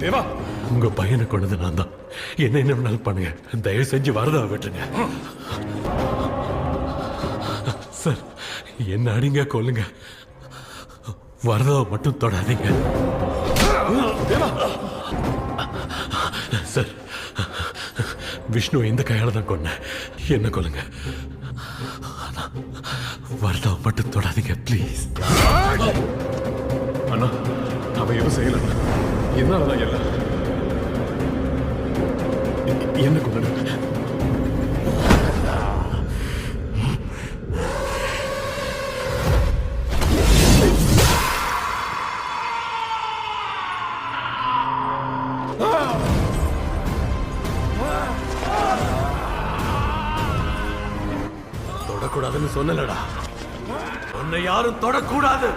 தேவா, உங்க பையனை கொண்டது நான் தான். என்ன வேணாலும் பண்ணுங்க, தயவு செஞ்சு வரதா விட்டுருங்க. சார், என்ன அடிங்க கொல்லுங்க, வரதாவை மட்டும் தொடாதீங்க. தேவா, சார், விஷ்ணு இந்த கையால தான் கொன்ன. என்ன கொல்லுங்க, வரதாவை மட்டும் தொடாதீங்க ப்ளீஸ். அண்ணா, அவன் எதுவும் செய்யல. என்னாலதான் எல்லாம் என்ன கொண்டு தொடக்கூடாதுன்னு சொன்னலடா, உன்னை யாரும் தொடக்கூடாது.